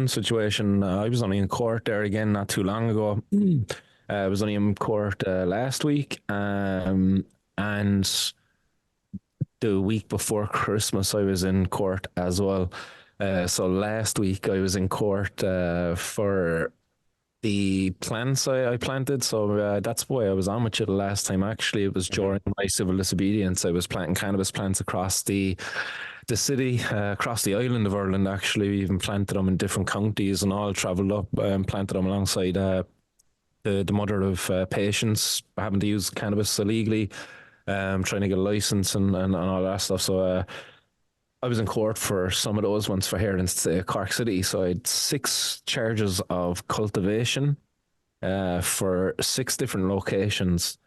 one situation. I was only in court there again not too long ago. I was only in court last week, and the week before Christmas I was in court as well. So last week I was in court for the plants I planted. So that's why I was on with you the last time. Actually, it was during my civil disobedience. I was planting cannabis plants across the city, across the island of Ireland. Actually, we even planted them in different counties and all. Travelled up and planted them alongside the mother of patients having to use cannabis illegally, trying to get a license and all that stuff. So I was in court for some of those ones for here in Cork City. So I had 6 charges of cultivation for 6 different locations,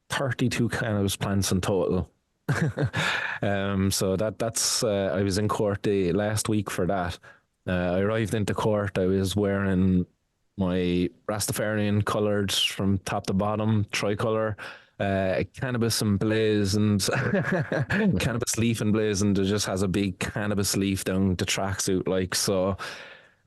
32 cannabis plants in total. So that's I was in court the last week for that. I arrived into court. I was wearing my Rastafarian coloured from top to bottom tricolour, cannabis emblazoned, cannabis leaf emblazoned. It just has a big cannabis leaf down the tracksuit, like so.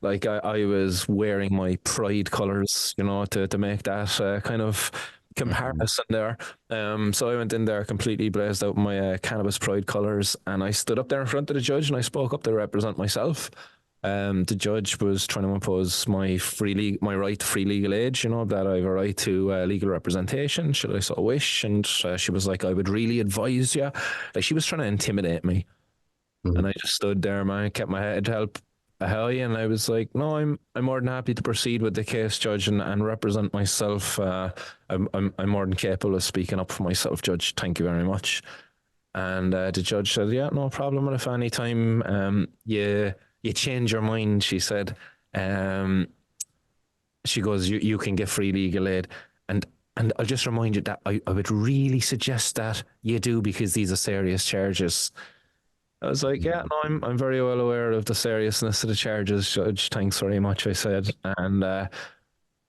Like I was wearing my pride colours, to make that kind of comparison there. So I went in there completely blazed out my cannabis pride colours, and I stood up there in front of the judge and I spoke up to represent myself. The judge was trying to impose my right to free legal aid, that I have a right to legal representation should I so wish. And she was like, I would really advise you. Like, she was trying to intimidate me. And I just stood there, man, kept my head high, and I was like, no, I'm more than happy to proceed with the case, judge, and represent myself. I'm more than capable of speaking up for myself, judge. Thank you very much. And the judge said, yeah, no problem. And if any time you change your mind, she said, she goes, you can get free legal aid. And I'll just remind you that I would really suggest that you do, because these are serious charges. I was like, yeah, no, I'm very well aware of the seriousness of the charges, judge. Thanks very much, I said. And I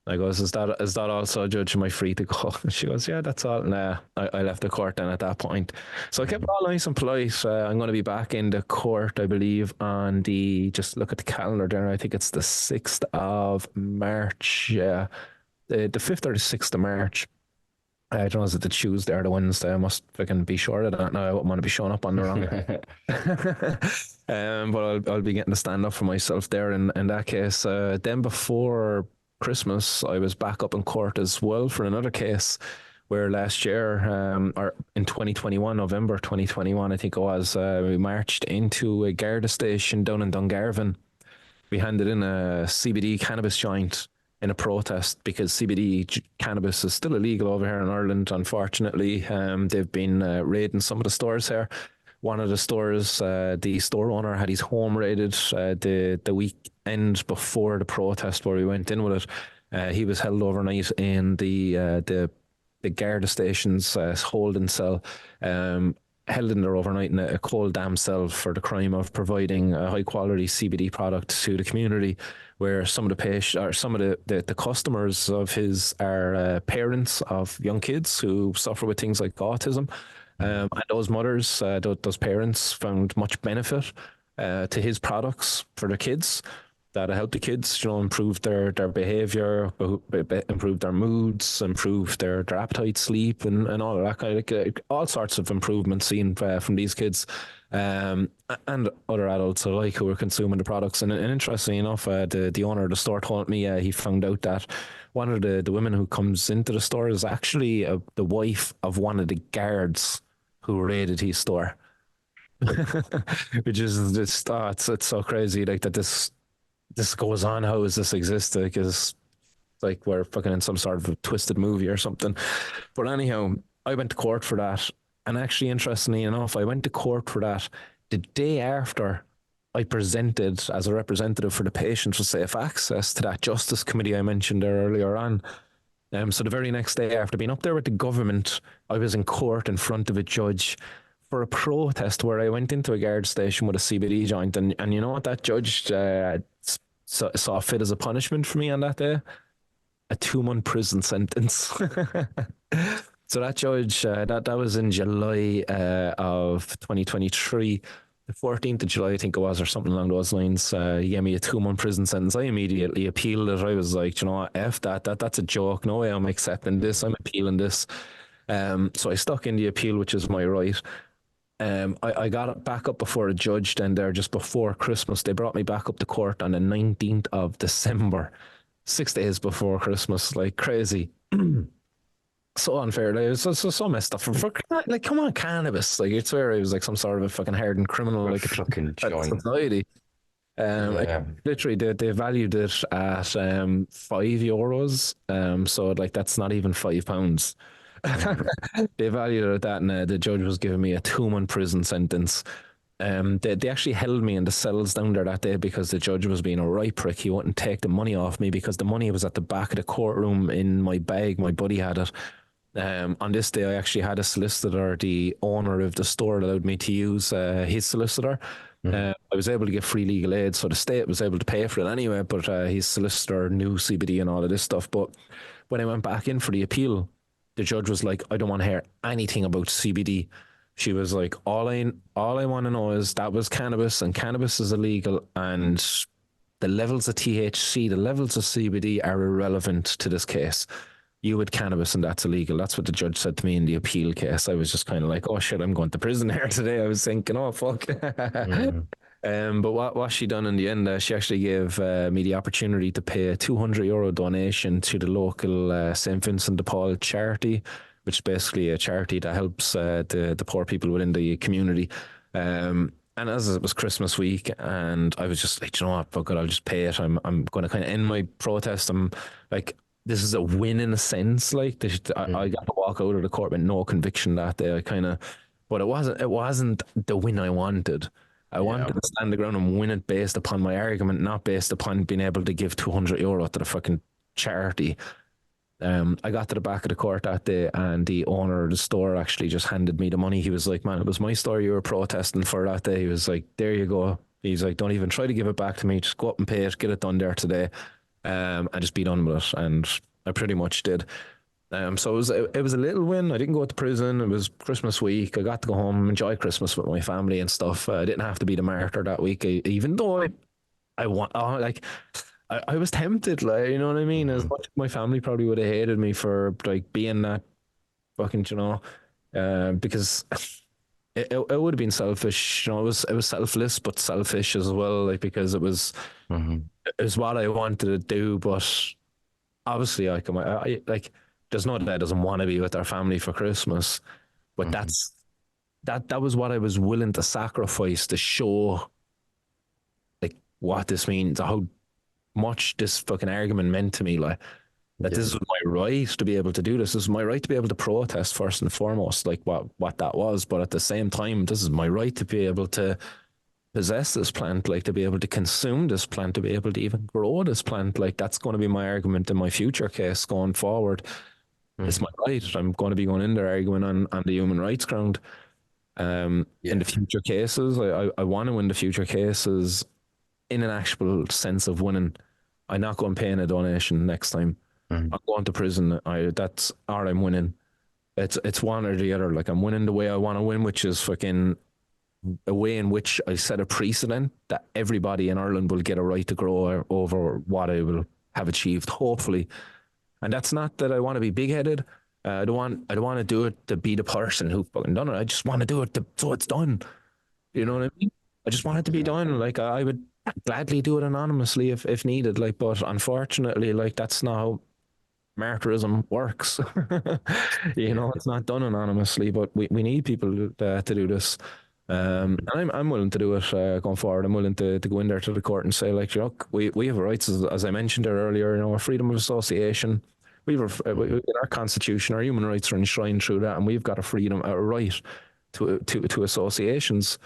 goes, is that also, judge? Am I free to go? And she goes, yeah, that's all. Nah, I left the court then at that point. So I kept all nice and polite. I'm going to be back in the court, I believe, on just look at the calendar there. I think it's the 6th of March. Yeah, the 5th or the 6th of March. I don't know, is it the Tuesday or the Wednesday? I must fucking be sure of that now. I wouldn't want to be showing up on the wrong. But I'll be getting to stand up for myself there in that case. Then before Christmas, I was back up in court as well for another case where last year, or in 2021, November 2021, I think it was, we marched into a Garda station down in Dungarvan. We handed in a CBD cannabis joint in a protest because CBD cannabis is still illegal over here in Ireland, unfortunately. They've been raiding some of the stores here. One of the stores, the store owner had his home raided the weekend before the protest where we went in with it. He was held overnight in the Garda station's holding cell, held in there overnight in a cold damn cell for the crime of providing a high quality CBD product to the community, where some of the patients or some of the customers of his are parents of young kids who suffer with things like autism. And those mothers, those parents found much benefit to his products for their kids, that help the kids, improve their behavior, improve their moods, improve their appetite, sleep, and all of that kind of all sorts of improvements seen from these kids and other adults alike who are consuming the products. And interestingly enough, the owner of the store told me he found out that one of the women who comes into the store is actually the wife of one of the guards who raided his store. Which is just it's so crazy, like, that this goes on. How does this exist? Because like we're fucking in some sort of a twisted movie or something. But anyhow, I went to court for that, and actually, interestingly enough, I went to court for that the day after I presented as a representative for the Patients with Safe Access to that Justice Committee I mentioned there earlier on. So the very next day after being up there with the government, I was in court in front of a judge for a protest where I went into a guard station with a CBD joint, and you know what that judge saw fit as a punishment for me on that day? A 2-month prison sentence. So that judge, that was in July of 2023. the 14th of July, I think it was, or something along those lines. He gave me a 2-month prison sentence. I immediately appealed it. I was like, you know what, F that's a joke. No way I'm accepting this. I'm appealing this. So I stuck in the appeal, which is my right. I got it back up before a judge then there just before Christmas. They brought me back up to court on the 19th of December, 6 days before Christmas, like crazy. So unfair. Like, it's so messed up. Like, come on, cannabis. Like, it's where it was like some sort of a fucking hardened criminal, like a fucking joint. society. Literally, they valued it at €5. So like that's not even £5. They valued it at that, and the judge was giving me a 2-month prison sentence. They actually held me in the cells down there that day because the judge was being a right prick. He wouldn't take the money off me because the money was at the back of the courtroom in my bag. My buddy had it. On this day, I actually had a solicitor. The owner of the store allowed me to use his solicitor. I was able to get free legal aid, so the state was able to pay for it anyway, but his solicitor knew CBD and all of this stuff. But when I went back in for the appeal, the judge was like, I don't want to hear anything about CBD. She was like, all I want to know is that was cannabis, and cannabis is illegal, and the levels of THC, the levels of CBD are irrelevant to this case. You had cannabis and that's illegal. That's what the judge said to me in the appeal case. I was just kind of like, oh shit, I'm going to prison here today. I was thinking, oh fuck. But what she done in the end, she actually gave me the opportunity to pay a €200 donation to the local St. Vincent de Paul charity, which is basically a charity that helps the poor people within the community. And as it was Christmas week, and I was just like, you know what, fuck it, I'll just pay it. I'm going to kind of end my protest. I'm like, this is a win in a sense. Like I got to walk out of the court with no conviction that day. But it wasn't the win I wanted. I wanted to stand the ground and win it based upon my argument, not based upon being able to give €200 to the fucking charity. I got to the back of the court that day, and the owner of the store actually just handed me the money. He was like, man, it was my store you were protesting for that day. He was like, there you go. He's like, don't even try to give it back to me. Just go up and pay it, get it done there today. And just be done with it. And I pretty much did. So it was a little win. I didn't go to prison. It was Christmas week. I got to go home, enjoy Christmas with my family and stuff. I didn't have to be the martyr that week, even though I was tempted, like, you know what I mean? As much as my family probably would have hated me for like being that fucking, you know, because it would have been selfish. You know, it was selfless but selfish as well, like, because it was what I wanted to do. But obviously, I like, there's no dad doesn't want to be with their family for Christmas, but that was what I was willing to sacrifice to show, like, what this means, how much this fucking argument meant to me, like, that this is my right to be able to do this. This is my right to be able to protest first and foremost, like what that was. But at the same time, this is my right to be able to possess this plant, like to be able to consume this plant, to be able to even grow this plant. Like, that's going to be my argument in my future case going forward. It's my right. I'm going to be going in there arguing on the human rights ground. In the future cases, I want to win the future cases in an actual sense of winning. I'm not going paying a donation next time. I'm going to prison. I'm winning. It's one or the other. Like, I'm winning the way I want to win, which is fucking a way in which I set a precedent that everybody in Ireland will get a right to grow over what I will have achieved, hopefully. And that's not that I want to be big headed. I don't want to do it to be the person who fucking done it. I just want to do it so it's done. You know what I mean? I just want it to be done. Like, I would gladly do it anonymously if needed. Like, but unfortunately, like, that's not how martyrism works. You know, it's not done anonymously, but we need people to do this. And I'm willing to do it going forward. I'm willing to go in there to the court and say, like, look, we have rights, as I mentioned there earlier, you know, our freedom of association. In our constitution, our human rights are enshrined through that, and we've got a right to associations.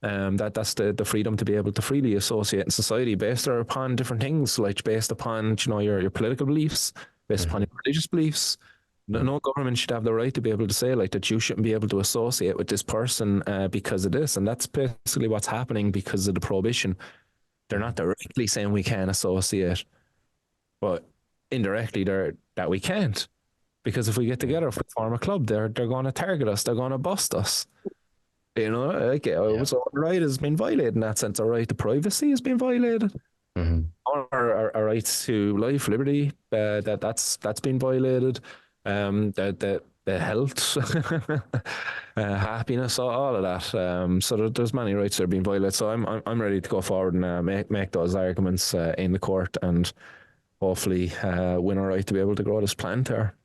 That's the freedom to be able to freely associate in society based upon different things, like based upon, you know, your political beliefs, based upon your religious beliefs. No government should have the right to be able to say, like, that you shouldn't be able to associate with this person because of this. And that's basically what's happening because of the prohibition. They're not directly saying we can't associate, but indirectly that we can't. Because if we get together, if we form a club, they're going to target us. They're going to bust us. You know, like, Yeah. so our right has been violated in that sense. Our right to privacy has been violated. Hmm. Our rights to life, liberty, that's been violated. The health, happiness, all of that. So there's many rights that are being violated. So I'm ready to go forward and make those arguments in the court and hopefully win our right to be able to grow this plant there.